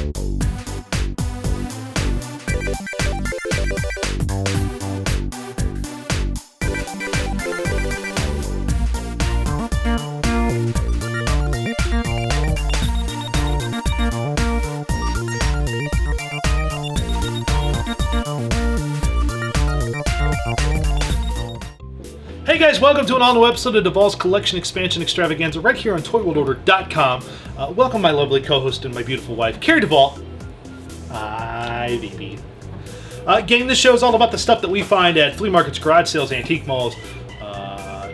Hey guys, welcome to an all-new episode of Duvall's Collection Expansion Extravaganza right here on ToyWorldOrder.com. Welcome my lovely co-host and my beautiful wife, Carrie Duvall. Hi, baby. Gang, this show is all about the stuff that we find at flea markets, garage sales, antique malls,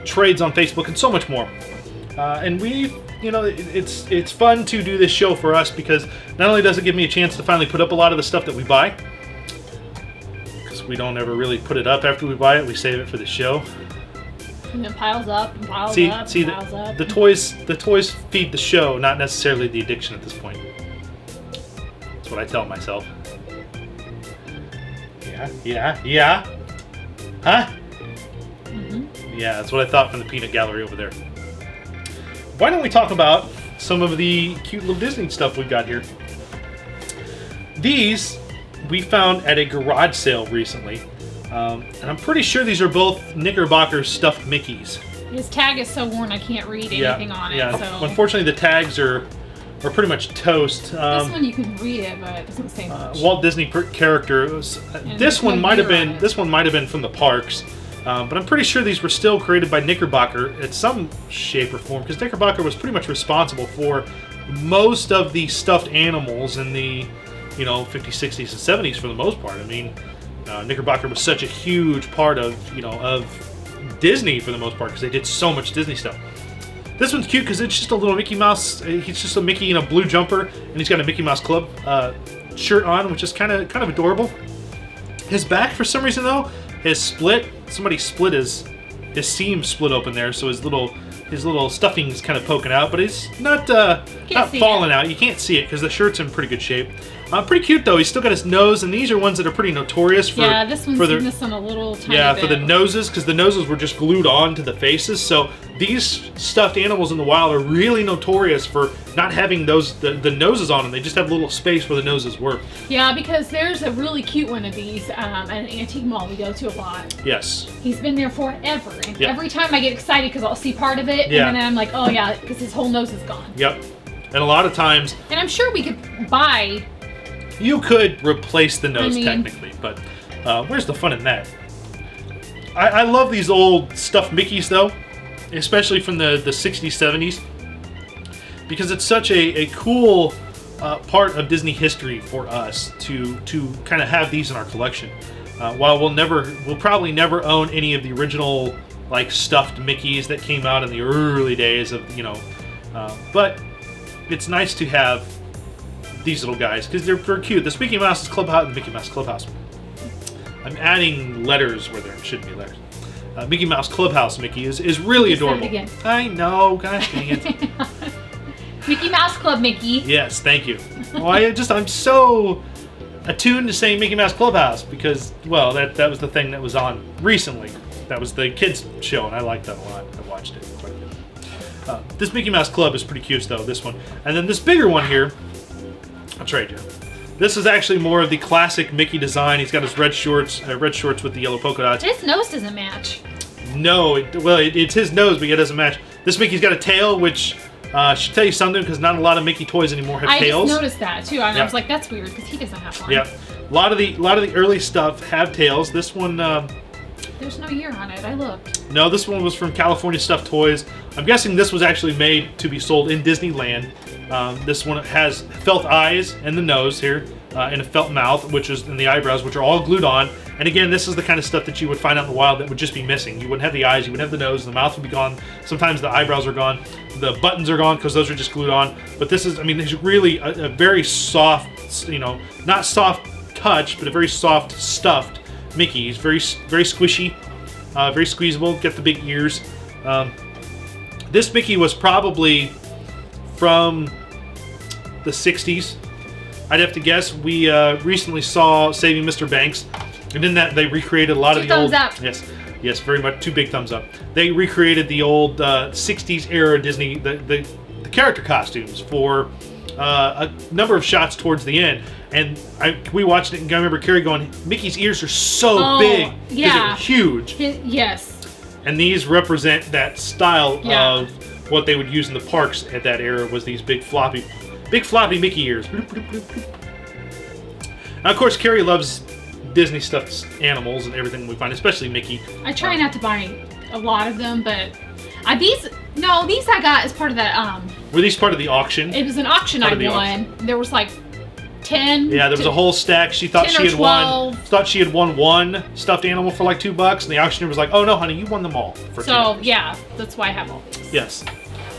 trades on Facebook, and so much more. And it's fun to do this show for us because not only does it give me a chance to finally put up a lot of the stuff that we buy, because we don't ever really put it up after we buy it, we save it for the show. And it piles up and piles up and piles up. The toys feed the show, not necessarily the addiction at this point. That's what I tell myself. Yeah. Huh? Mm-hmm. Yeah, that's what I thought from the peanut gallery over there. Why don't we talk about some of the cute little Disney stuff we've got here? These we found at a garage sale recently. And I'm pretty sure these are both Knickerbocker stuffed Mickeys. His tag is so worn I can't read anything on it. Yeah, so. Unfortunately the tags are pretty much toast. This one you can read it, but it doesn't say much. Walt Disney character. This one might have been from the parks, but I'm pretty sure these were still created by Knickerbocker in some shape or form, because Knickerbocker was pretty much responsible for most of the stuffed animals in the 50s, 60s, and 70s for the most part. I mean, Knickerbocker was such a huge part of Disney for the most part because they did so much Disney stuff. This one's cute because it's just a little Mickey Mouse. He's just a Mickey in a blue jumper, and he's got a Mickey Mouse Club shirt on, which is kind of adorable. His back, for some reason though, is split. Somebody split his seam split open there, so his little stuffing's kind of poking out, but it's not falling out. You can't see it because the shirt's in pretty good shape. Pretty cute though. He's still got his nose, and these are ones that are pretty notorious for. Yeah, this one's missing a little tiny bit. For the noses, because the noses were just glued on to the faces. So these stuffed animals in the wild are really notorious for not having the noses on them. They just have a little space where the noses were. Yeah, because there's a really cute one of these at an antique mall we go to a lot. Yes. He's been there forever, and every time I get excited because I'll see part of it, and then I'm like, oh yeah, because his whole nose is gone. Yep. And a lot of times. And I'm sure we could buy. You could replace the nose technically, but where's the fun in that? I love these old stuffed Mickeys though, especially from the 60s, 70s, because it's such a cool part of Disney history for us to kind of have these in our collection. While we'll probably never own any of the original like stuffed Mickeys that came out in the early days of but it's nice to have these little guys because they're cute. This Mickey Mouse's Clubhouse, Mickey Mouse Clubhouse. I'm adding letters where there shouldn't be letters. Mickey Mouse Clubhouse Mickey is really adorable. Say it again. I know, gosh dang it. Mickey Mouse Club Mickey. Yes, thank you. Well, I'm so attuned to saying Mickey Mouse Clubhouse because, well, that was the thing that was on recently. That was the kids show, and I liked that a lot. I watched it quite a bit. This Mickey Mouse Club is pretty cute though. This one, and then this bigger one here. I'll trade you. This is actually more of the classic Mickey design. He's got his red shorts with the yellow polka dots. His nose doesn't match. No, it's his nose, but it doesn't match. This Mickey's got a tail, which should tell you something because not a lot of Mickey toys anymore have tails. I just noticed that too, and I was like, that's weird because he doesn't have one. Yeah, a lot of the early stuff have tails. This one. There's no year on it. I looked. No, this one was from California Stuffed Toys. I'm guessing this was actually made to be sold in Disneyland. This one has felt eyes and the nose here, and a felt mouth, and the eyebrows, which are all glued on. And again, this is the kind of stuff that you would find out in the wild that would just be missing. You wouldn't have the eyes, you wouldn't have the nose, the mouth would be gone. Sometimes the eyebrows are gone, the buttons are gone because those are just glued on. But this is, it's really a very soft, not soft touch, but a very soft stuffed Mickey. He's very, very squishy, very squeezable. Get the big ears. This Mickey was probably from the 60s. I'd have to guess. We recently saw Saving Mr. Banks, and in that they recreated a lot of the old. Thumbs up. Yes, very much. 2 big thumbs up. They recreated the old 60s era Disney, the character costumes for a number of shots towards the end, and we watched it, and I remember Carrie going, Mickey's ears are so big because they're huge. Yes. And these represent that style of what they would use in the parks at that era, was these big floppy Mickey ears. Now, of course, Carrie loves Disney stuffed animals and everything we find, especially Mickey. I try not to buy a lot of them, but these I got as part of that. Were these part of the auction? It was an auction I won. There was like 10. Yeah, there was a whole stack. She thought she had won. Thought she had won one stuffed animal for like $2, and the auctioneer was like, "Oh no, honey, you won them all for $2." So yeah, that's why I have all these. Yes.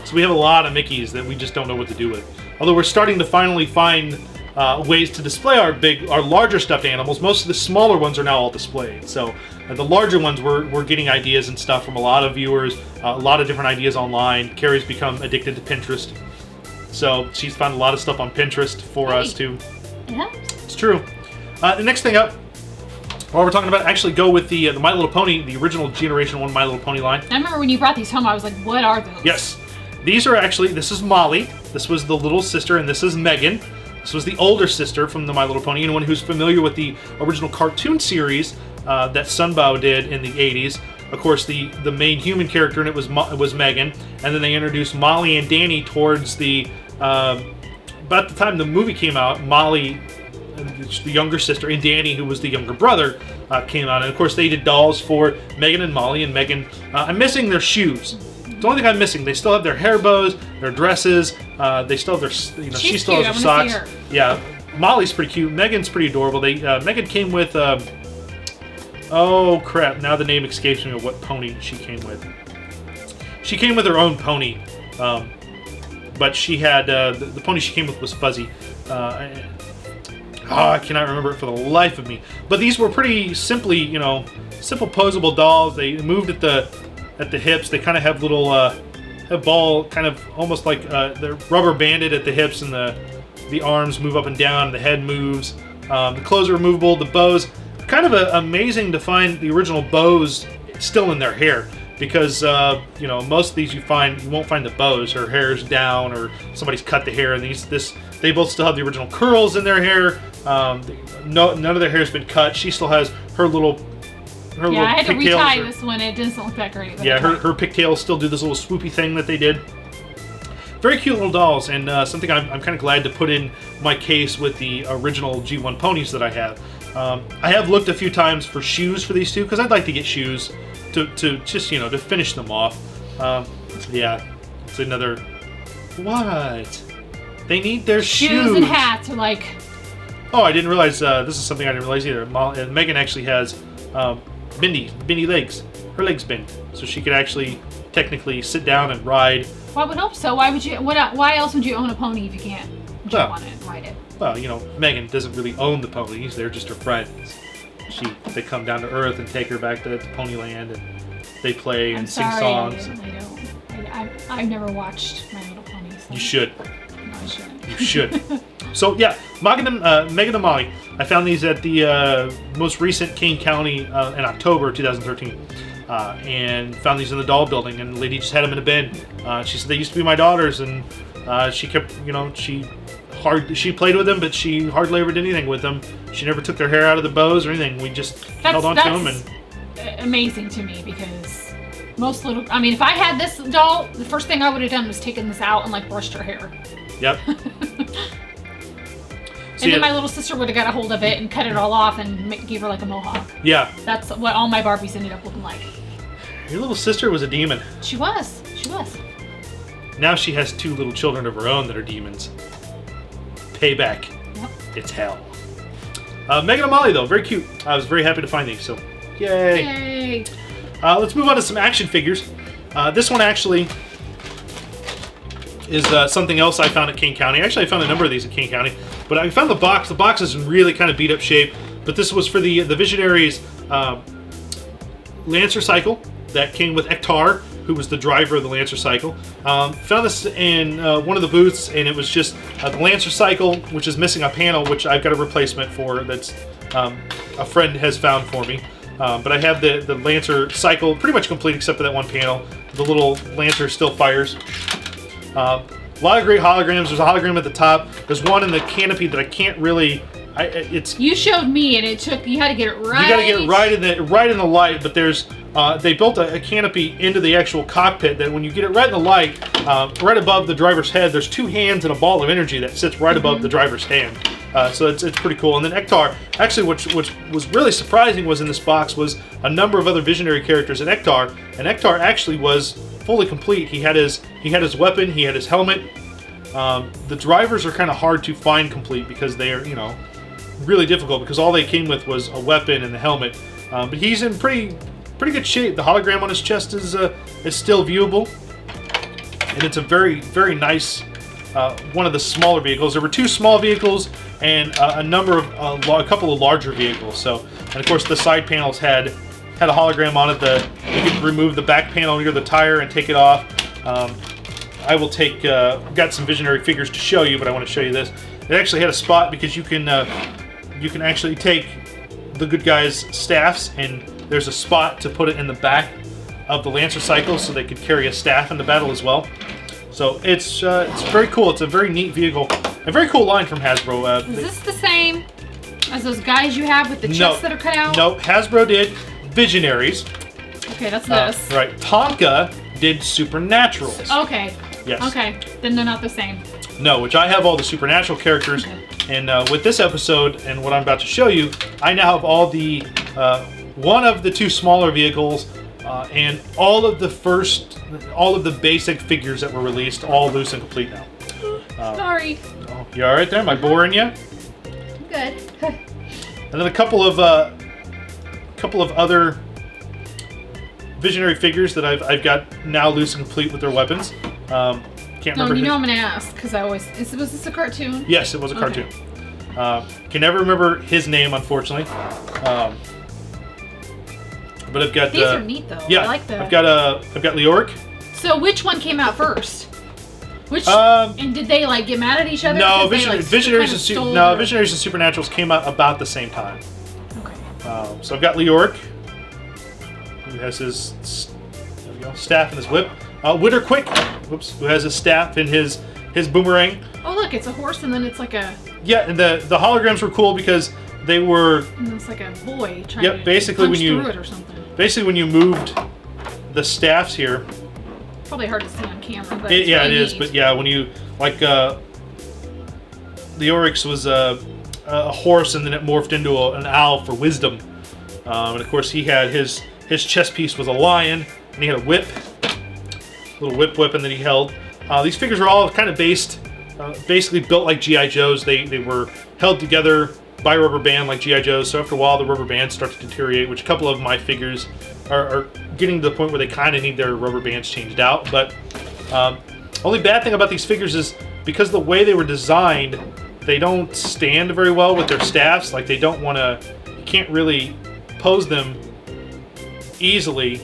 So we have a lot of Mickeys that we just don't know what to do with. Although we're starting to finally find ways to display our larger stuffed animals. Most of the smaller ones are now all displayed. So the larger ones, we're getting ideas and stuff from a lot of viewers, a lot of different ideas online. Carrie's become addicted to Pinterest, so she's found a lot of stuff on Pinterest for us too. Yeah, it's true. The next thing up, while we're talking about, actually go with the My Little Pony, the original Generation 1 My Little Pony line. I remember when you brought these home, I was like, what are those? Yes. These are actually, this is Molly, this was the little sister, and this is Megan. This was the older sister from the My Little Pony. Anyone who's familiar with the original cartoon series that Sunbow did in the 80s. Of course, the main human character in it was Megan, and then they introduced Molly and Danny towards the... about the time the movie came out, Molly, the younger sister, and Danny, who was the younger brother, came out. And of course, they did dolls for Megan and Molly. And Megan, I'm missing their shoes. The only thing I'm missing, they still have their hair bows, their dresses. They still have their, she still has her socks. Yeah, Molly's pretty cute. Megan's pretty adorable. Megan came with, oh crap! Now the name escapes me of what pony she came with. She came with her own pony, but she had the pony she came with was fuzzy. I cannot remember it for the life of me. But these were pretty simply, simple posable dolls. They moved at the hips. They kind of have little a ball, kind of almost like they're rubber banded at the hips, and the arms move up and down. The head moves. The clothes are removable. The bows, kind of amazing to find the original bows still in their hair, because most of these you won't find the bows. Her hair's down, or somebody's cut the hair, and they both still have the original curls in their hair. None of their hair has been cut. She still has her little. I had to retie this one. It doesn't look that great. Yeah, her pigtails still do this little swoopy thing that they did. Very cute little dolls, and something I'm kind of glad to put in my case with the original G1 ponies that I have. I have looked a few times for shoes for these two, because I'd like to get shoes to just, to finish them off. Yeah, it's another... What? They need their shoes. Shoes and hats are like... Oh, I didn't realize, this is something I didn't realize either. Megan actually has bendy legs. Her legs bend, so she could actually technically sit down and ride. Well, I would hope so. Why else would you own a pony if you can't jump on it and ride it? Well, Megan doesn't really own the ponies. They're just her friends. They come down to Earth and take her back to Ponyland, and they play and sing songs. I've never watched My Little Pony. So. You should. No, I shouldn't. You should. So yeah, Megan and Molly. I found these at the most recent Kane County in October 2013. And found these in the doll building, and the lady just had them in a bin. She said they used to be my daughters, and she kept, she played with them, but she hardly ever did anything with them. She never took their hair out of the bows or anything. We just held on to them. And amazing to me, because most little, if I had this doll, the first thing I would have done was taken this out and brushed her hair. Yep. And then my little sister would have got a hold of it and cut it all off and gave her a mohawk. Yeah. That's what all my Barbies ended up looking like. Your little sister was a demon. She was. Now she has 2 little children of her own that are demons. Payback. Yep. It's hell. Megan and Molly, though, very cute. I was very happy to find these, so yay. Yay. Let's move on to some action figures. This one actually is something else I found at Kane County. Actually, I found a number of these at Kane County, but I found the box. The box is in really kind of beat up shape, but this was for the Visionaries Lancer cycle that came with Ektar, who was the driver of the Lancer cycle. Found this in one of the booths, and it was just the Lancer cycle, which is missing a panel, which I've got a replacement for that's a friend has found for me. But I have the Lancer cycle pretty much complete except for that one panel. The little Lancer still fires. A lot of great holograms. There's a hologram at the top. There's one in the canopy that I can't really. It's. You showed me, and it took. You had to get it right. You got to get it right in the light. But there's. They built a canopy into the actual cockpit that when you get it right in the light, right above the driver's head, there's two hands and a ball of energy that sits right above the driver's hand. So it's pretty cool. And then Ektar, actually, which was really surprising was in this box was a number of other Visionary characters in Ektar, and Ektar actually was fully complete. He had his weapon, he had his helmet. The drivers are kind of hard to find complete because they are, really difficult because all they came with was a weapon and the helmet. But he's in pretty good shape. The hologram on his chest is still viewable, and it's a very, very nice one of the smaller vehicles. There were two small vehicles and a couple of larger vehicles. So, and of course, the side panels had a hologram on it. You could remove the back panel near the tire and take it off. I will take. I've got some Visionary figures to show you, but I want to show you this. It actually had a spot because you can actually take the good guys' staffs, and there's a spot to put it in the back of the Lancer cycle so they could carry a staff into battle as well. So it's very cool. It's a very neat vehicle. A very cool line from Hasbro. Is this the same as those guys you have with the chests that are cut out? No, Hasbro did Visionaries. Okay, that's this. Right. Tonka did Supernaturals. Okay. Yes. Okay, then they're not the same. No, which I have all the Supernatural characters. Okay. And with this episode and what I'm about to show you, I now have all the one of the two smaller vehicles and all of the basic figures that were released, all loose and complete now. Sorry. Oh, you all right there? Am I boring you? Good. And then a couple of other Visionary figures that I've got now loose and complete with their weapons. Can't remember. You know I'm gonna ask because I always. Was this a cartoon? Yes, it was a cartoon. Can never remember his name, unfortunately. But I've got. These are neat though. Yeah, I like the. I've got Leoric. So which one came out first? Which and did they like get mad at each other? No, Visionaries and Supernaturals came out about the same time. Okay. So I've got Leoric, who has his staff and his whip. Witterquick, who has his staff and his boomerang. Oh look, it's a horse and then it's like a. Yeah, and the holograms were cool because they were. And it's like a boy trying to basically punch when you through it or something. Basically when you moved the staffs here. Probably hard to see on camera, but it really is. neat. But yeah, when you the Oryx was a horse, and then it morphed into an owl for wisdom. And of course, he had his chest piece was a lion, and he had a whip, little whip, and then he held. These figures are all kind of basically built like GI Joes. They were held together by rubber band like GI Joes. So after a while, the rubber bands start to deteriorate, which a couple of my figures are getting to the point where they kind of need their rubber bands changed out. But only bad thing about these figures is because the way they were designed, they don't stand very well with their staffs. Like they don't want to, you can't really pose them easily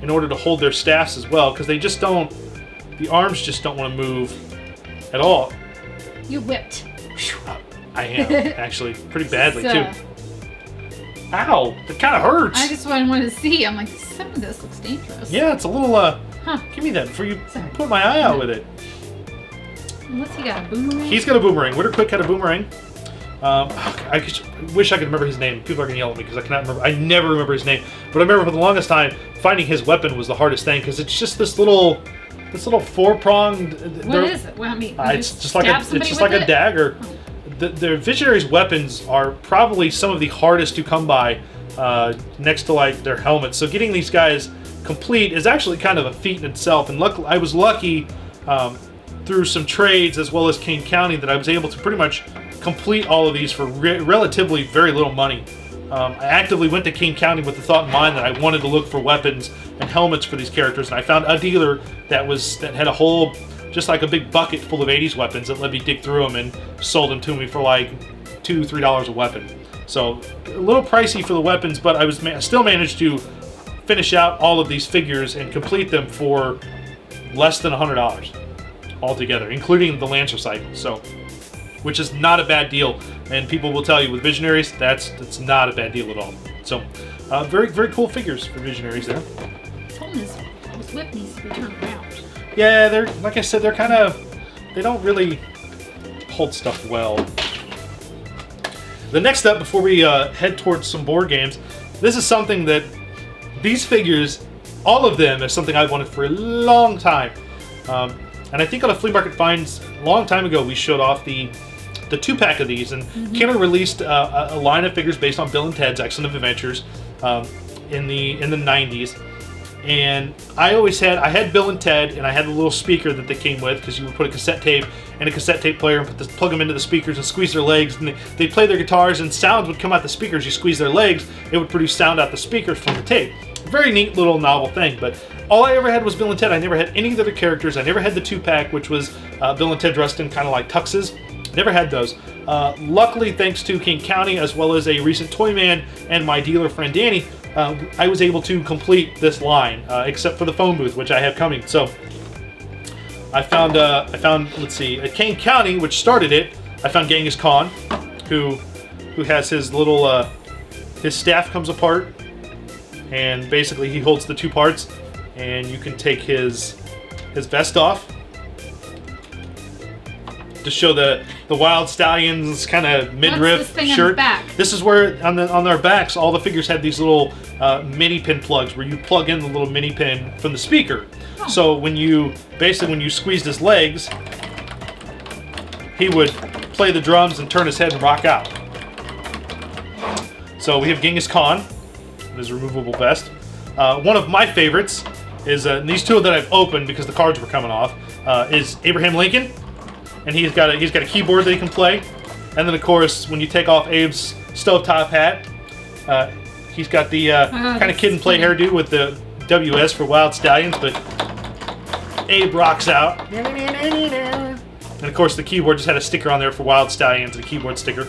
in order to hold their staffs as well, because they just don't, the arms just don't want to move at all. You whipped. I am, actually, pretty badly too. Ow, that kind of hurts. I just wanted to see. I'm like, some of this looks dangerous. Yeah, it's a little, give me that before you put my eye out with it. What's he got, a boomerang? He's got a boomerang. Witterquick had a boomerang. I wish I could remember his name. People are going to yell at me because I cannot remember. I never remember his name. But I remember for the longest time, finding his weapon was the hardest thing because it's just this little four-pronged... What is it? Well, I mean, it's just like a dagger. Oh. The Visionaries' weapons are probably some of the hardest to come by next to like their helmets. So getting these guys complete is actually kind of a feat in itself. And I was lucky through some trades as well as Kane County that I was able to pretty much complete all of these for relatively very little money. I actively went to Kane County with the thought in mind that I wanted to look for weapons and helmets for these characters, and I found a dealer that had a whole, just like a big bucket full of 80s weapons that let me dig through them and sold them to me for like $2, $3 a weapon. So a little pricey for the weapons, but I still managed to finish out all of these figures and complete them for less than $100 altogether, including the Lancer cycle. So, which is not a bad deal, and people will tell you with Visionaries that's not a bad deal at all. So, very very cool figures for Visionaries there. I told him this whip needs to be turned around. Yeah, they're like I said, they're kind of don't really hold stuff well. The next up, before we head towards some board games, this is something that these figures, all of them, is something I've wanted for a long time. And I think on a Flea Market Finds a long time ago, we showed off the 2-pack of these, and Kenner released a line of figures based on Bill and Ted's Excellent Adventures in the 90s. And I had Bill and Ted, and I had the little speaker that they came with, because you would put a cassette tape and a cassette tape player and plug them into the speakers and squeeze their legs, and they'd play their guitars, and sounds would come out the speakers. You squeeze their legs, it would produce sound out the speakers from the tape. Very neat little novel thing, but all I ever had was Bill and Ted. I never had any of the other characters. I never had the 2-pack, which was Bill and Ted dressed in kind of like tuxes. Never had those. Luckily, thanks to King County, as well as a recent Toyman and my dealer friend Danny, I was able to complete this line, except for the phone booth, which I have coming. So I found, let's see, at King County, which started it, I found Genghis Khan, who has his little, his staff comes apart, and basically he holds the 2 parts, and you can take his vest off to show the Wild Stallions kind of midriff shirt. This is where on their backs, all the figures had these little mini pin plugs where you plug in the little mini pin from the speaker. Oh. So when you squeezed his legs, he would play the drums and turn his head and rock out. So we have Genghis Khan with his removable vest. One of my favorites is these 2 that I've opened because the cards were coming off. Is Abraham Lincoln. And he's got a keyboard that he can play, and then of course when you take off Abe's stovetop hat, he's got the kind of kid and play hairdo with the WS for Wild Stallions, but Abe rocks out. And of course the keyboard just had a sticker on there for Wild Stallions, and a keyboard sticker.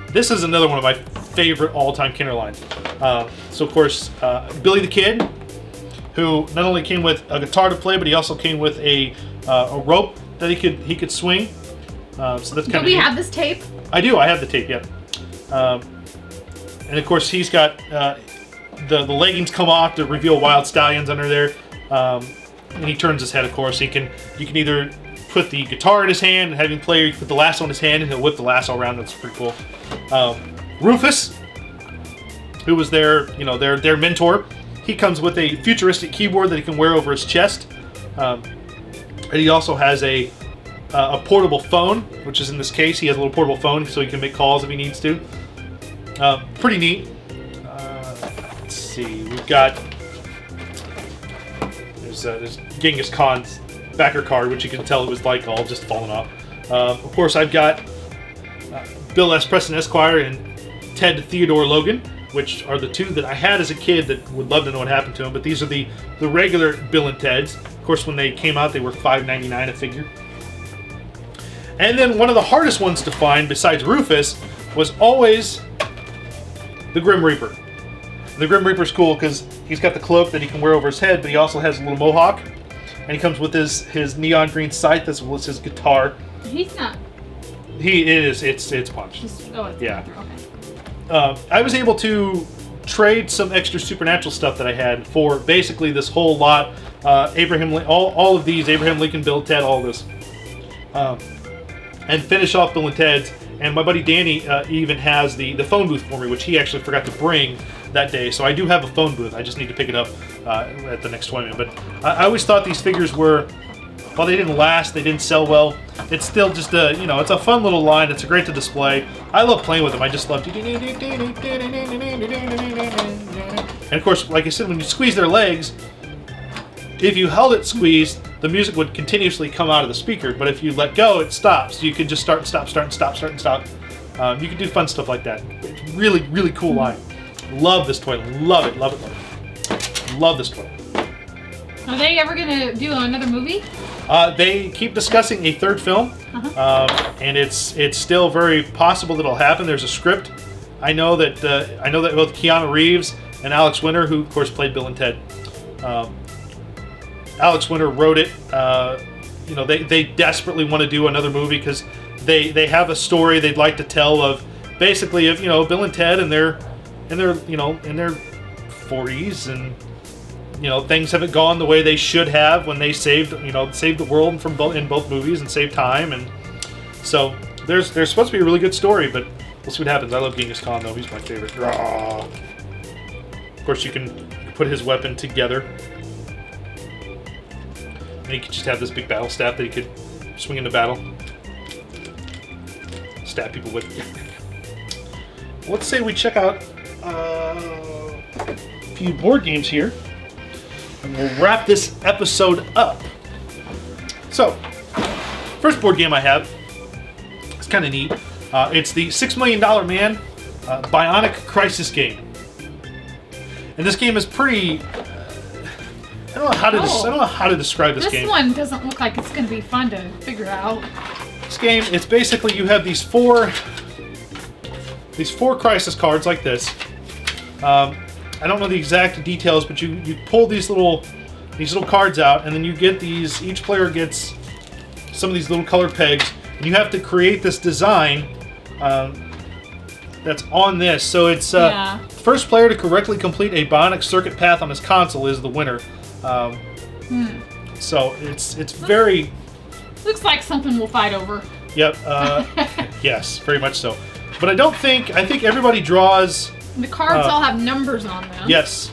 This is another one of my favorite all-time Kenner lines. So of course Billy the Kid, who not only came with a guitar to play, but he also came with a rope that he could swing. So that's kind of. Do we have this tape? I do. I have the tape. Yeah. And of course he's got the leggings come off to reveal Wild Stallions under there, and he turns his head. Of course, you can either put the guitar in his hand and have him play, or you put the lasso in his hand and he'll whip the lasso around. That's pretty cool. Rufus, who was their mentor. He comes with a futuristic keyboard that he can wear over his chest. And he also has a portable phone, which is in this case. He has a little portable phone so he can make calls if he needs to. Pretty neat. Let's see. We've got... There's Genghis Khan's backer card, which you can tell it was like all just falling off. Of course, I've got Bill S. Preston Esquire and Ted Theodore Logan, which are the 2 that I had as a kid that would love to know what happened to them. But these are the regular Bill and Ted's. Of course, when they came out, they were $5.99 a figure. And then one of the hardest ones to find, besides Rufus, was always the Grim Reaper. The Grim Reaper's cool because he's got the cloak that he can wear over his head, but he also has a little mohawk. And he comes with his neon green scythe as well as his guitar. He's not. He is. It's punched. It's yeah. Okay. I was able to trade some extra supernatural stuff that I had for basically this whole lot. All of these, Abraham Lincoln, Bill, Ted, all this. And finish off Bill and Ted's. And my buddy Danny even has the phone booth for me, which he actually forgot to bring that day. So I do have a phone booth. I just need to pick it up at the next Toyman. But I always thought these figures were, while they didn't last, they didn't sell well, it's still just it's a fun little line. It's great to display. I love playing with them. I just love. And of course, like I said, when you squeeze their legs, if you held it squeezed, the music would continuously come out of the speaker. But if you let go, it stops. You can just start and stop, start and stop, start and stop. You can do fun stuff like that. It's really, really cool line. Love this toy. Love it. Love it. Love it. Love this toy. Are they ever gonna do another movie? They keep discussing a 3rd film, and it's still very possible that it'll happen. There's a script. I know that both Keanu Reeves and Alex Winter, who of course played Bill and Ted, Alex Winter wrote it. They desperately want to do another movie because they have a story they'd like to tell of basically of Bill and Ted and their 40s and things haven't gone the way they should have when they saved the world from in both movies and saved time, and so there's supposed to be a really good story, but we'll see what happens. I love Genghis Khan though; he's my favorite. Rawr. Of course, you can put his weapon together, and he could just have this big battle staff that he could swing into battle, stab people with. Let's say we check out a few board games here. And we'll wrap this episode up. So, first board game I have, it's kind of neat. It's the $6 Million Man Bionic Crisis game. And this game is pretty... I don't know how to describe this game. This one doesn't look like it's going to be fun to figure out. This game, it's basically you have these four crisis cards like this. I don't know the exact details, but you pull these little cards out, and then you get these. Each player gets some of these little colored pegs, and you have to create this design that's on this. So it's first player to correctly complete a bionic circuit path on his console is the winner. So it's very. Looks like something we'll fight over. Yep. Yes, very much so. But I think everybody draws. The cards all have numbers on them. Yes.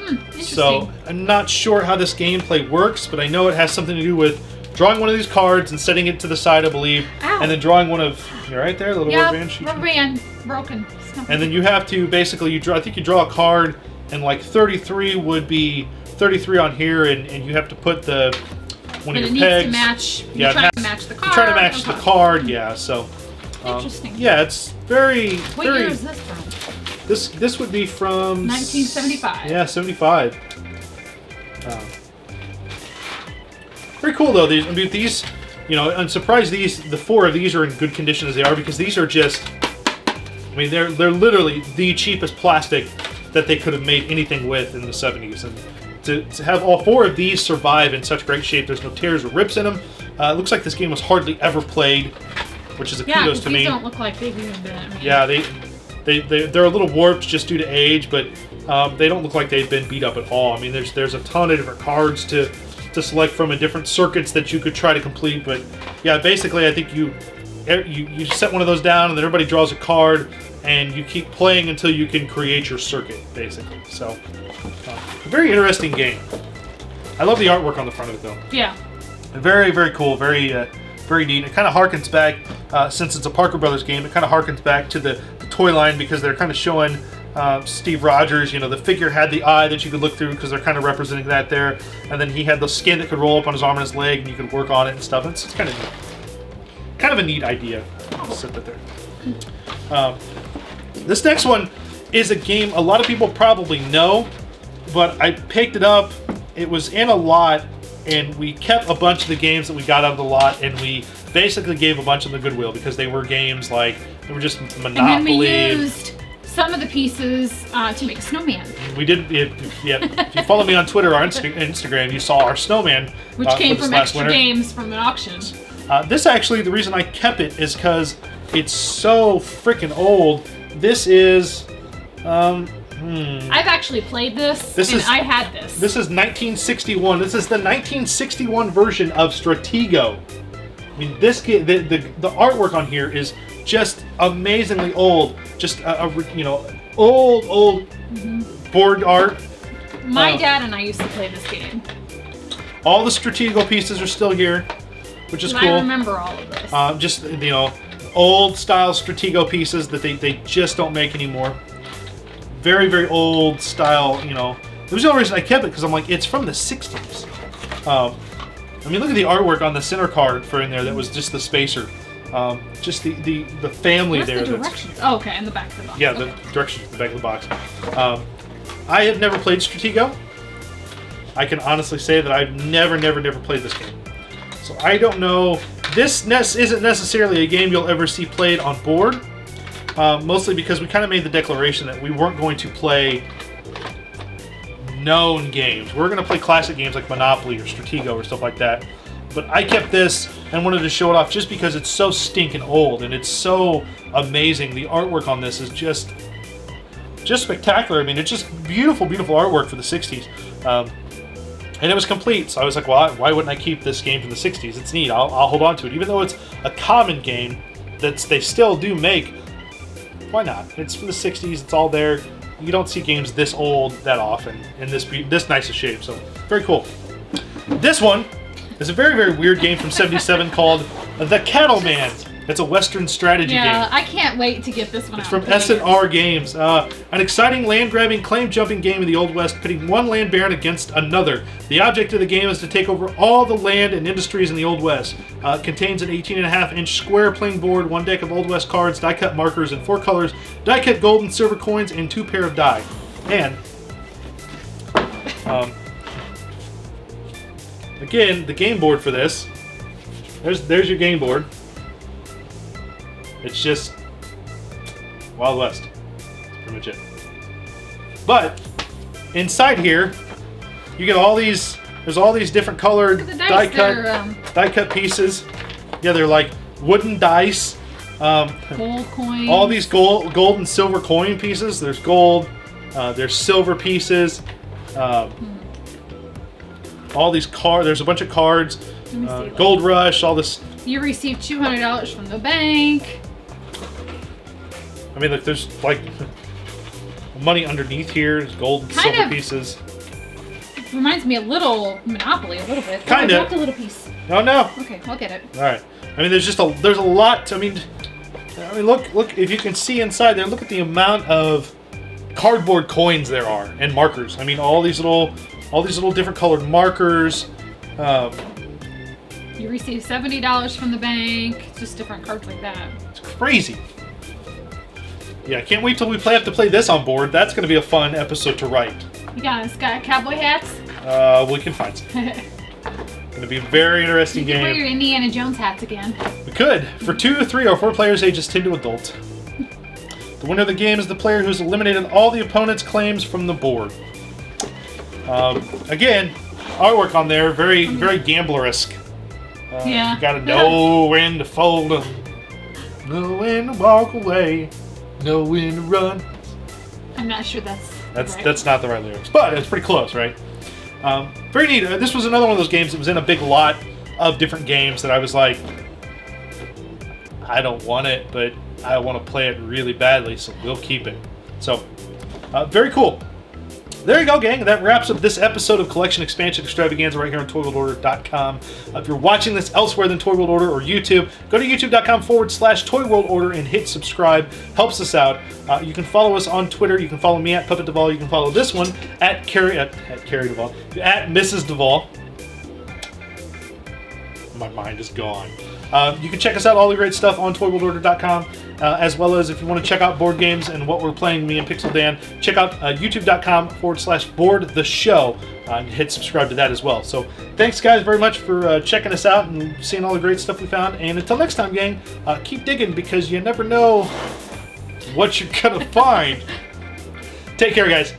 Interesting. So I'm not sure how this gameplay works, but I know it has something to do with drawing one of these cards and setting it to the side, I believe, and then drawing one of. You're right there, the little rubber band sheet. Rubber band broken. And then you have to basically I think you draw a card, and like 33 would be 33 on here, and you have to put one of your pegs. To match. Yeah, trying to match the card. Trying to match the card. Yeah. So. Interesting. Yeah, it's very. What year is this from? This would be from 1975. Yeah, 75. Very cool though. These, I'm surprised the four of these are in good condition as they are, because these are just. I mean, they're literally the cheapest plastic that they could have made anything with in the 70s, and to have all four of these survive in such great shape. There's no tears or rips in them. It looks like this game was hardly ever played, which is a kudos to me. These don't look like they've even been. Yeah, they're a little warped just due to age, but they don't look like they've been beat up at all. I mean, there's a ton of different cards to select from and different circuits that you could try to complete. But yeah, basically, I think you set one of those down, and then everybody draws a card, and you keep playing until you can create your circuit, basically. So, a very interesting game. I love the artwork on the front of it, though. Yeah. Very, very cool. Very neat. It kind of harkens back, since it's a Parker Brothers game, it kind of harkens back to the toy line, because they're kind of showing Steve Rogers, the figure had the eye that you could look through, because they're kind of representing that there, and then he had the skin that could roll up on his arm and his leg, and you could work on it and stuff. It's kind of neat. Kind of a neat idea. I'll set that there. This next one is a game a lot of people probably know, but I picked it up. It was in a lot, and we kept a bunch of the games that we got out of the lot, and we basically gave a bunch of them the goodwill, because they were games like, they were just Monopoly. And then we used some of the pieces to make a snowman. We did, if you follow me on Twitter or Instagram, you saw our snowman. Which came from extra games from an auction. This actually, the reason I kept it is because it's so freaking old. This is... I've actually played this, I had this. This is 1961. This is the 1961 version of Stratego. I mean, this the artwork on here is just amazingly old. Just old board art. My dad and I used to play this game. All the Stratego pieces are still here, which is cool. I remember all of this. Just old style Stratego pieces that they just don't make anymore. Very, very old style, It was the only reason I kept it, because I'm like, it's from the 60s. I mean, look at the artwork on the center card for in there. That was just the spacer. Just the family. Where's there. The directions? Oh, okay, in the back of the box. Yeah, okay. The directions in the back of the box. I have never played Stratego. I can honestly say that I've never played this game. So I don't know. This isn't necessarily a game you'll ever see played on board. Mostly because we kind of made the declaration that we weren't going to play known games. We're going to play classic games like Monopoly or Stratego or stuff like that. But I kept this and wanted to show it off just because it's so stinking old and it's so amazing. The artwork on this is just just spectacular. I mean, it's just beautiful, beautiful artwork for the 60s. And it was complete, so I was like, well, why wouldn't I keep this game from the 60s? It's neat. I'll hold on to it. Even though it's a common game that they still do make, why not? It's from the 60s. It's all there. You don't see games this old that often in this nice a shape, so very cool. This one is a very, very weird game from 77 called The Cattleman. It's a Western strategy game. Yeah, I can't wait to get this one It's out. from S&R Games. An exciting land-grabbing, claim-jumping game in the Old West, pitting one land baron against another. The object of the game is to take over all the land and industries in the Old West. It contains an 18.5-inch square playing board, 1 deck of Old West cards, die-cut markers in 4 colors, die-cut gold and silver coins, and 2 pair of die. And, again, the game board for this. There's your game board. It's just Wild West. That's pretty much it. But inside here, you get all these. There's all these different colored die-cut pieces. Yeah, they're like wooden dice. Gold coins. All these gold and silver coin pieces. There's gold. There's silver pieces. All these cards. There's a bunch of cards. Gold Rush. All this. You receive $200 from the bank. I mean, look, there's like money underneath here. There's gold and silver pieces. Reminds me a little Monopoly, a little bit. Kinda. I dropped a little piece. Oh no. Okay, I'll get it. All right. I mean, there's a lot. I mean, look if you can see inside there. Look at the amount of cardboard coins there are and markers. I mean, all these little different colored markers. You receive $70 from the bank. Just different cards like that. It's crazy. Yeah, I can't wait till we have to play this on board. That's going to be a fun episode to write. You got cowboy hats? We can find some. Going to be a very interesting You can wear game. your Indiana Jones hats again. We could. For 2, 3, or 4 players ages 10 to adult. The winner of the game is the player who's eliminated all the opponent's claims from the board. Again, artwork on there, very, very gambler-esque. Yeah. You gotta know when to fold them, know when to walk away, know when to run. I'm not sure that's right. That's not the right lyrics, but it's pretty close, right? Very neat. This was another one of those games that was in a big lot of different games that I was like, I don't want it, but I want to play it really badly, so we'll keep it. So, very cool. There you go, gang. That wraps up this episode of Collection Expansion Extravaganza right here on ToyWorldOrder.com. If you're watching this elsewhere than Toy World Order or YouTube, go to youtube.com/ToyWorldOrder and hit subscribe. Helps us out. You can follow us on Twitter. You can follow me at Puppet Duvall. You can follow this one at Carrie Duvall, at Mrs. Duvall. My mind is gone. You can check us out, all the great stuff on ToyWorldOrder.com, as well as if you want to check out board games and what we're playing, me and Pixel Dan, check out youtube.com/boardtheshow and hit subscribe to that as well. So thanks, guys, very much for checking us out and seeing all the great stuff we found. And until next time, gang, keep digging because you never know what you're going to find. Take care, guys.